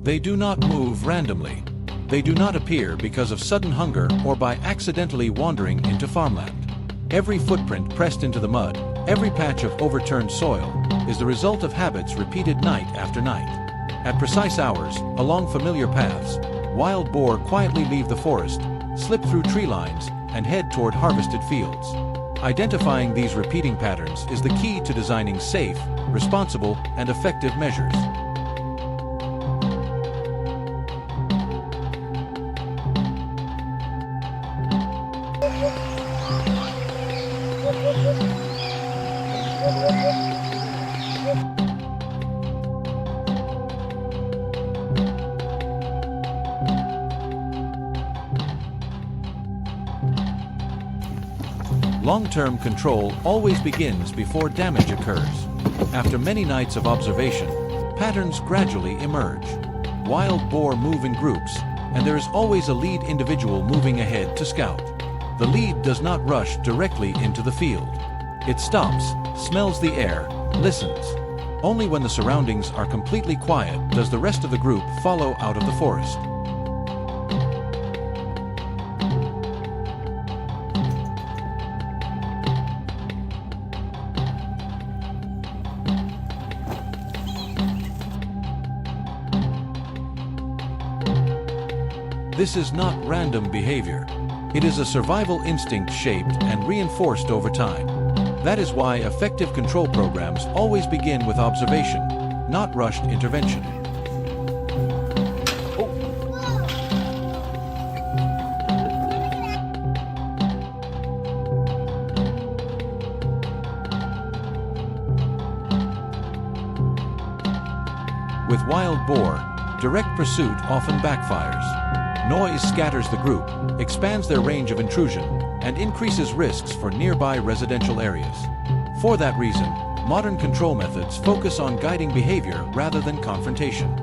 They do not move randomly. They do not appear because of sudden hunger or by accidentally wandering into farmland. Every footprint pressed into the mud, every patch of overturned soil, is the result of habits repeated night after night. At precise hours, along familiar paths, wild boar quietly leave the forest, slip through tree lines, and head toward harvested fields. Identifying these repeating patterns is the key to designing safe, responsible, and effective measures. Long-term control always begins before damage occurs. After many nights of observation, patterns gradually emerge. Wild boar move in groups, and there is always a lead individual moving ahead to scout. The lead does not rush directly into the field. It stops, smells the air, listens. Only when the surroundings are completely quiet does the rest of the group follow out of the forest. This is not random behavior. It is a survival instinct shaped and reinforced over time. That is why effective control programs always begin with observation, not rushed intervention. With wild boar, direct pursuit often backfires. Noise scatters the group, expands their range of intrusion, and increases risks for nearby residential areas. For that reason, modern control methods focus on guiding behavior rather than confrontation.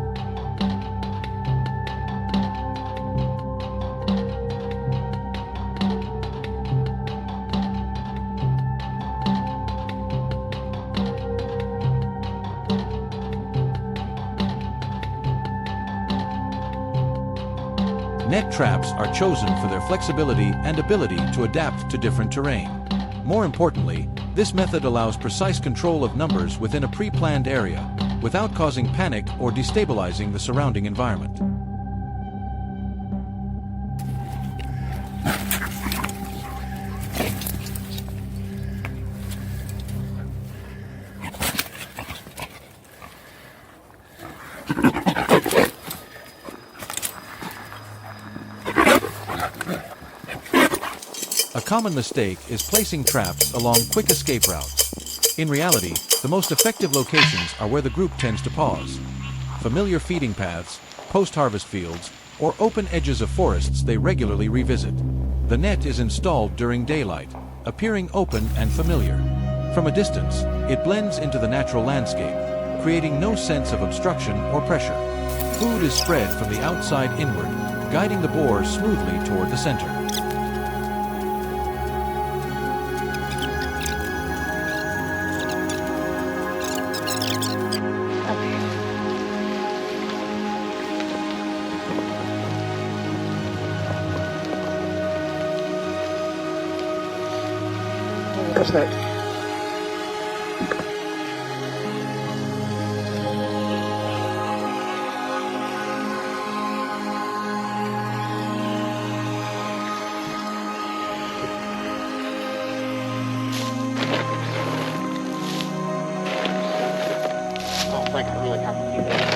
Net traps are chosen for their flexibility and ability to adapt to different terrain. More importantly, this method allows precise control of numbers within a pre-planned area, without causing panic or destabilizing the surrounding environment. A common mistake is placing traps along quick escape routes. In reality, the most effective locations are where the group tends to pause. Familiar feeding paths, post-harvest fields, or open edges of forests they regularly revisit. The net is installed during daylight, appearing open and familiar. From a distance, it blends into the natural landscape, creating no sense of obstruction or pressure. Food is spread from the outside inward, guiding the boar smoothly toward the center. What's that? I don't think I really have to do that.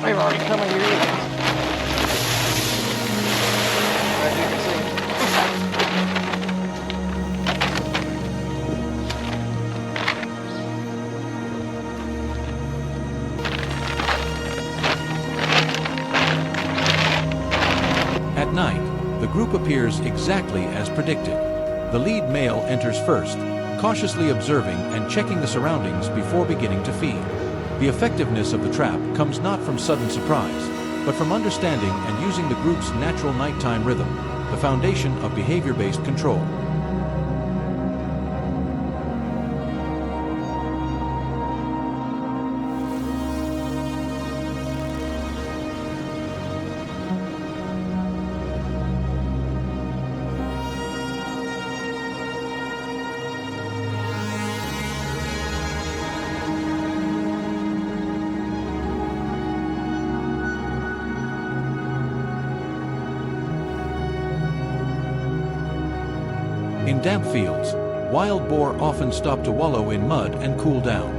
They've already come in here. As you can see. At night, the group appears exactly as predicted. The lead male enters first, cautiously observing and checking the surroundings before beginning to feed. The effectiveness of the trap comes not from sudden surprise, but from understanding and using the group's natural nighttime rhythm, the foundation of behavior-based control. damp fields, wild boar often stop to wallow in mud and cool down.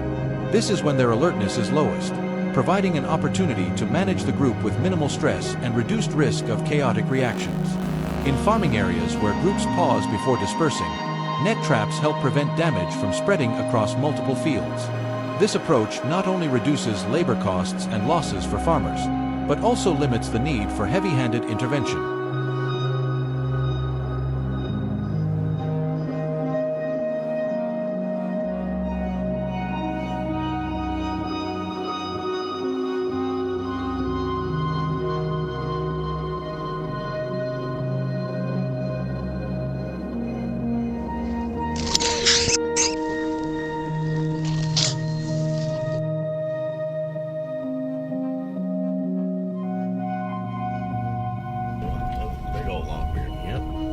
This is when their alertness is lowest, providing an opportunity to manage the group with minimal stress and reduced risk of chaotic reactions. In farming areas where groups pause before dispersing, net traps help prevent damage from spreading across multiple fields. This approach not only reduces labor costs and losses for farmers, but also limits the need for heavy-handed intervention.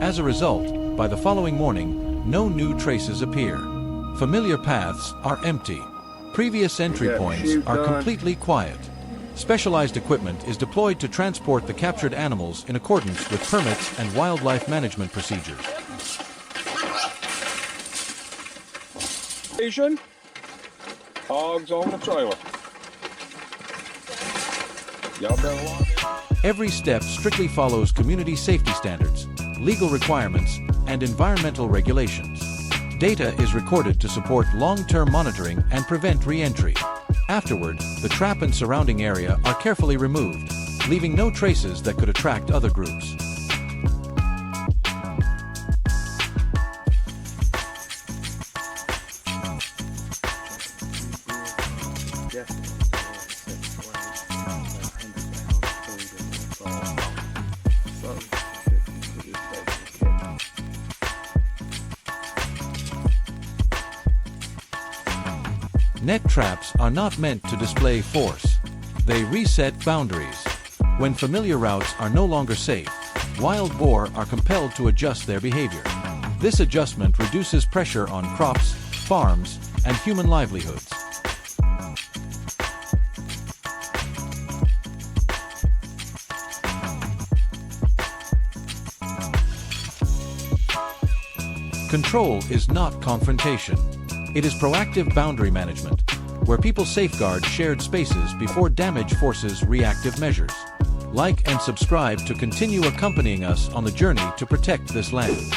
As a result, by the following morning, no new traces appear. Familiar paths are empty. Previous entry points are completely quiet. Specialized equipment is deployed to transport the captured animals in accordance with permits and wildlife management procedures. Station. Hogs on the trailer. Y'all better log in. Every step strictly follows community safety standards, legal requirements, and environmental regulations. Data is recorded to support long-term monitoring and prevent re-entry. Afterward, the trap and surrounding area are carefully removed, leaving no traces that could attract other groups. Net traps are not meant to display force. They reset boundaries. When familiar routes are no longer safe, wild boar are compelled to adjust their behavior. This adjustment reduces pressure on crops, farms, and human livelihoods. Control is not confrontation. It is proactive boundary management, where people safeguard shared spaces before damage forces reactive measures. Like and subscribe to continue accompanying us on the journey to protect this land.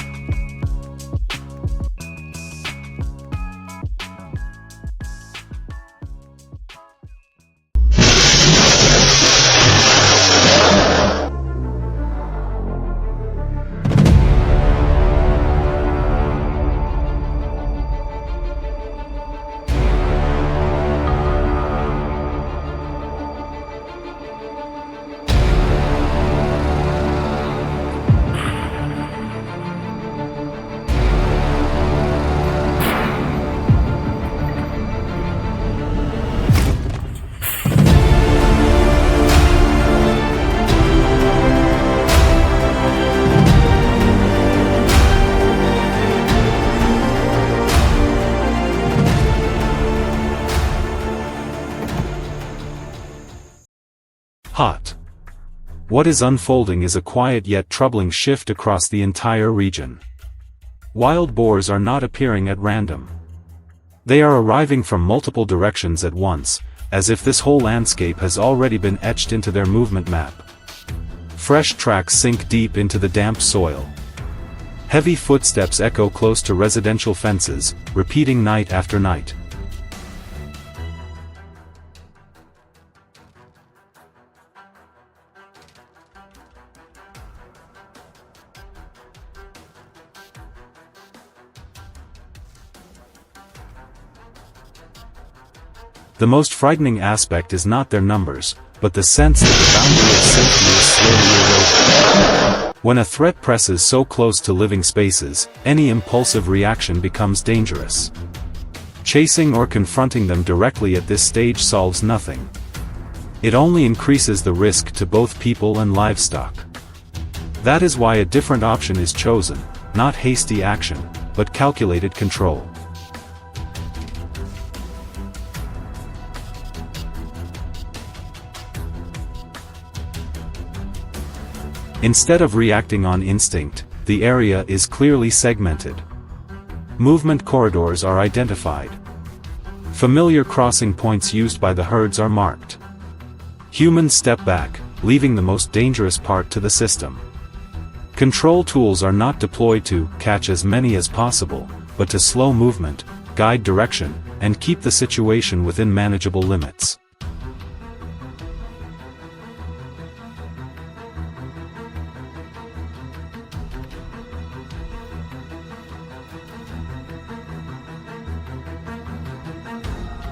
Hot. What is unfolding is a quiet yet troubling shift across the entire region. Wild boars are not appearing at random. They are arriving from multiple directions at once, as if this whole landscape has already been etched into their movement map. Fresh tracks sink deep into the damp soil. Heavy footsteps echo close to residential fences, repeating night after night. The most frightening aspect is not their numbers, but the sense that the boundary of safety is slowly eroding. When a threat presses so close to living spaces, any impulsive reaction becomes dangerous. Chasing or confronting them directly at this stage solves nothing. It only increases the risk to both people and livestock. That is why a different option is chosen, not hasty action, but calculated control. Instead of reacting on instinct, the area is clearly segmented. Movement corridors are identified. Familiar crossing points used by the herds are marked. Humans step back, leaving the most dangerous part to the system. Control tools are not deployed to catch as many as possible, but to slow movement, guide direction, and keep the situation within manageable limits.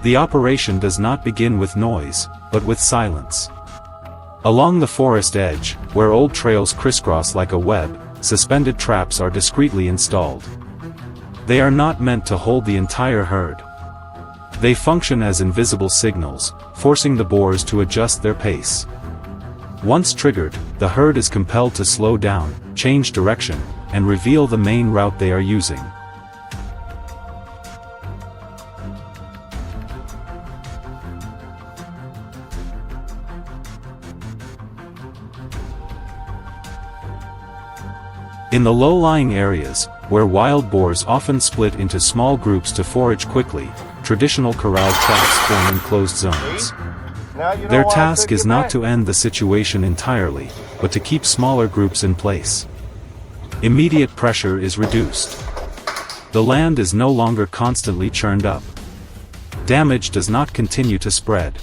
The operation does not begin with noise, but with silence. Along the forest edge, where old trails crisscross like a web, suspended traps are discreetly installed. They are not meant to hold the entire herd. They function as invisible signals, forcing the boars to adjust their pace. Once triggered, the herd is compelled to slow down, change direction, and reveal the main route they are using. In the low-lying areas, where wild boars often split into small groups to forage quickly, traditional corral traps form enclosed zones. Their task is not to end the situation entirely, but to keep smaller groups in place. Immediate pressure is reduced. The land is no longer constantly churned up. Damage does not continue to spread.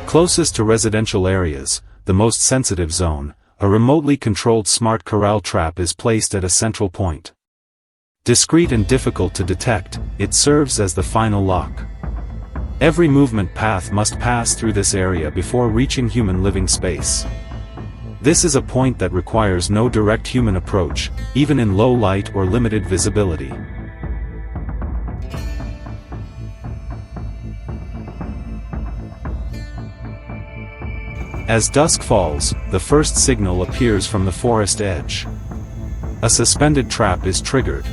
Closest to residential areas, the most sensitive zone, a remotely controlled smart corral trap is placed at a central point. Discreet and difficult to detect, it serves as the final lock. Every movement path must pass through this area before reaching human living space. This is a point that requires no direct human approach, even in low light or limited visibility. As dusk falls, the first signal appears from the forest edge. A suspended trap is triggered.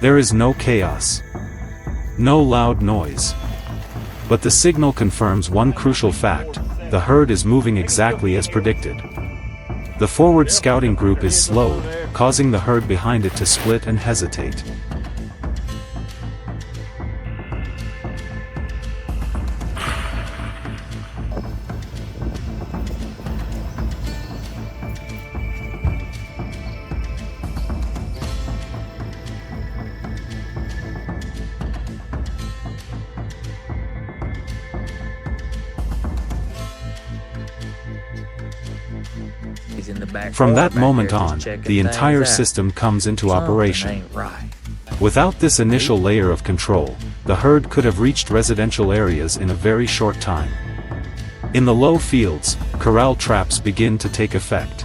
There is no chaos. No loud noise. But the signal confirms one crucial fact: the herd is moving exactly as predicted. The forward scouting group is slowed, causing the herd behind it to split and hesitate. From that moment on, the entire system comes into operation. Without this initial layer of control, the herd could have reached residential areas in a very short time. In the low fields, corral traps begin to take effect.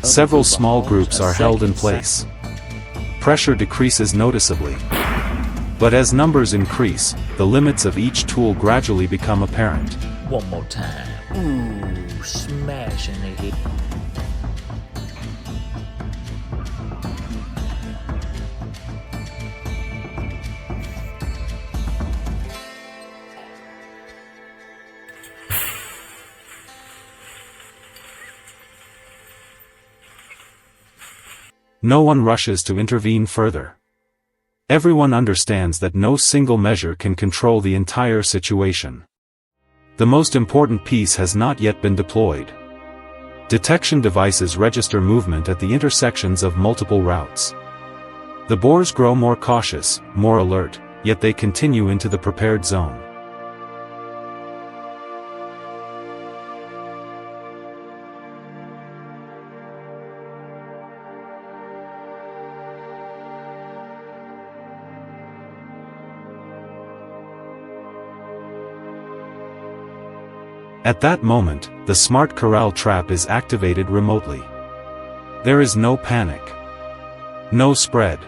Several small groups are held in place. Pressure decreases noticeably. But as numbers increase, the limits of each tool gradually become apparent. One more time. Ooh, smashing it. No one rushes to intervene further. Everyone understands that no single measure can control the entire situation. The most important piece has not yet been deployed. Detection devices register movement at the intersections of multiple routes. The boars grow more cautious, more alert, yet they continue into the prepared zone. At that moment, the smart corral trap is activated remotely. There is no panic. No spread.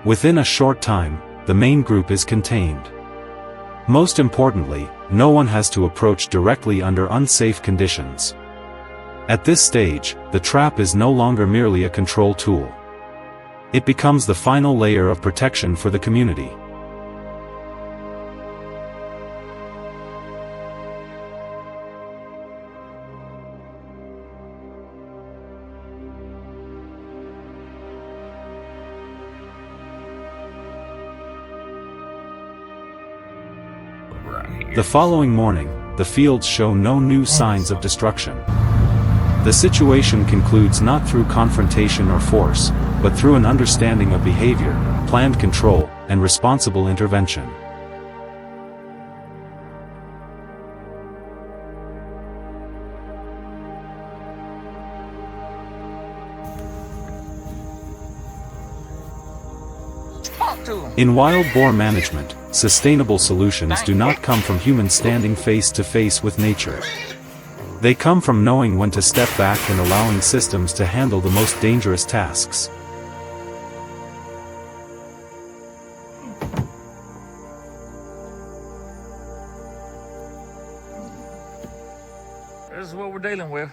Within a short time, the main group is contained. Most importantly, no one has to approach directly under unsafe conditions. At this stage, the trap is no longer merely a control tool. It becomes the final layer of protection for the community. The following morning, the fields show no new signs of destruction. The situation concludes not through confrontation or force, but through an understanding of behavior, planned control, and responsible intervention. In wild boar management, sustainable solutions do not come from humans standing face to face with nature. They come from knowing when to step back and allowing systems to handle the most dangerous tasks. This is what we're dealing with.